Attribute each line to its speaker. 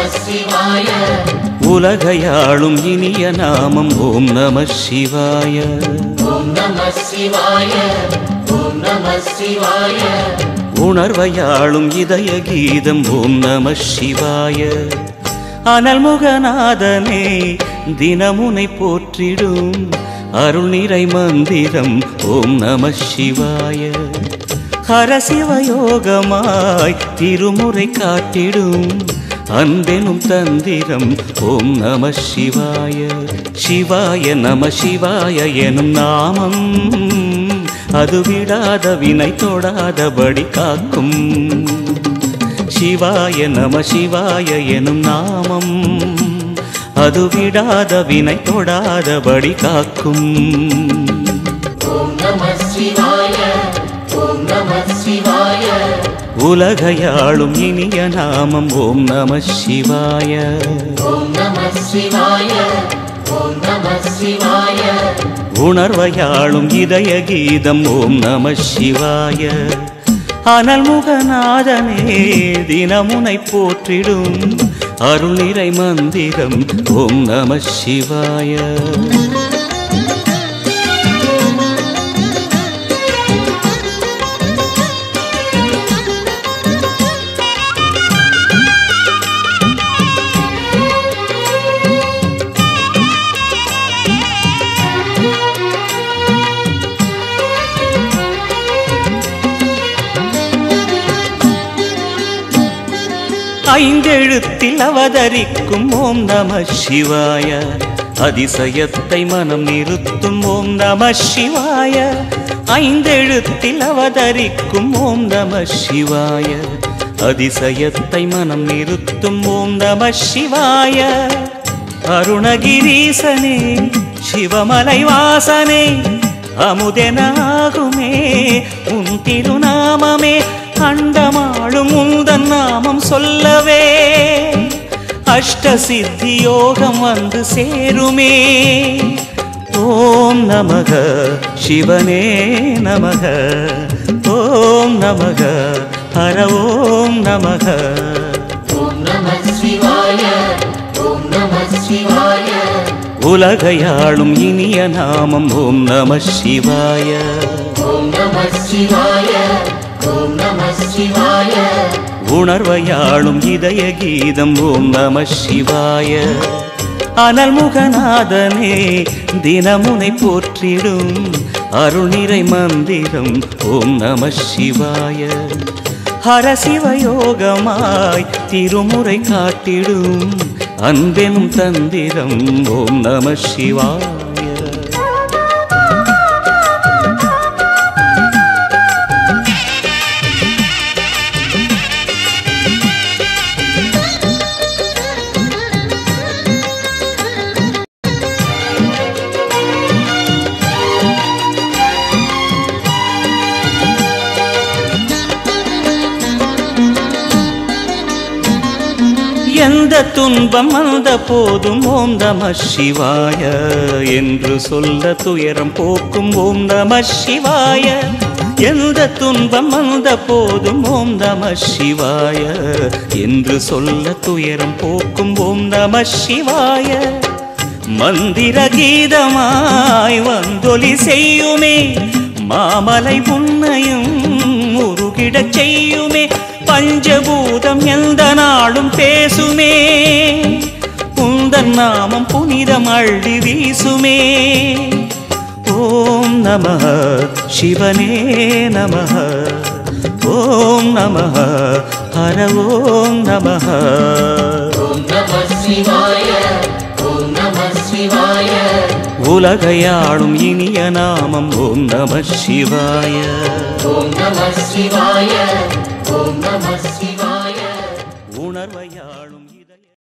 Speaker 1: சிவாய.
Speaker 2: உலகையாளும் இனிய நாமம் ஓம் நம சிவாய.
Speaker 1: ஓம் நம சிவாய. ஓம் நம சிவாய.
Speaker 2: உணர்வையாளும் இதய கீதம் ஓம் நம சிவாய. அனல்முகநாதனே தினமுனை போற்றிடும் அருள் நிறை மந்திரம் ஓம் நம சிவாய. ஹரசிவயோகமாய் திருமுறை காட்டிடும் அன்பெனும் தந்திரம் ஓம் நம சிவாய. சிவாய நம சிவாய எனும் நாமம் அது விடாத வினை தொடாதபடி காக்கும். சிவாய நம சிவாய எனும் நாமம் அது விடாத வினை தொடாதபடி காக்கும்.
Speaker 1: ஓம் நம சிவாய. ஓம் நம சிவாய.
Speaker 2: உலகையாளும் இனிய நாமம் ஓம் நம சிவாய.
Speaker 1: ஓம் நம சிவாய. ஓம் நம சிவாய.
Speaker 2: உணர்வையாளும் இதய கீதம் ஓம் நம சிவாய. அனல்முகநாதனே தினமுனை போற்றிடும் அருள் நிறை மந்திரம் ஓம் நம சிவாய. ஐந்தெழுத்தில் அவதரிக்கும் ஓம் நம சிவாய. அதிசயத்தை மனம் நிறுத்தும் ஓம் நம சிவாய. ஐந்தெழுத்தில் அவதரிக்கும் ஓம் நம சிவாய. அதிசயத்தை மனம் நிறுத்தும் ஓம் நம சிவாய. அருணகிரீசனே சிவமலை வாசனே அமுதனாகுமே உன் திருநாமமே. அண்டமாளும் உந்தன் நாமம் சொல்லவே அஷ்ட சித்தி யோகம் வந்து சேருமே. ஓம் நமக சிவனே நமக. ஓம் நமக ஹர ஓம் நமக.
Speaker 1: ஓம் நம சிவாய. ஓம் நம சிவாய.
Speaker 2: உலகையாளும் இனிய நாமம் ஓம் நம சிவாய.
Speaker 1: ஓம் நம சிவாய. ஓம் நம சிவாய.
Speaker 2: உணர்வையாளும் இதய கீதம் ஓம் நம சிவாய. அனல்முகநாதனே தினமுனை போற்றிடும் அருள் நிறை மந்திரம் ஓம் நம சிவாய. ஹரசிவயோகமாய் திருமுறை காட்டிடும் அன்பெனும் தந்திரம் ஓம் நம சிவாய. எந்த துன்பம் வந்த போதும் ஓம் நம சிவாய என்று சொல்ல துயரம் போக்கும் ஓம் நம சிவாய. எந்த துன்பம் வந்த போதும் ஓம் நம சிவாய என்று சொல்ல துயரம் போக்கும் ஓம் நம சிவாய. மந்திர கீதமாய் வந்தொலி செய்யுமே மாமலை புன்னையும் உருகிடச் செய்யுமே. பஞ்சபூதம் எந்த நாளும் பேசுமே உந்தன் நாமம் புனிதம் அள்ளி வீசுமே. ஓம் நம சிவனே நம. ஓம் நம ஹர ஓம் நம.
Speaker 1: ஓம் நம சிவாய. ஓம் நம சிவாய.
Speaker 2: உலகையாளும் இனிய நாமம் ஓம் நம சிவாய.
Speaker 1: ஓம் நம சிவாய. ஓம் நம சிவாய.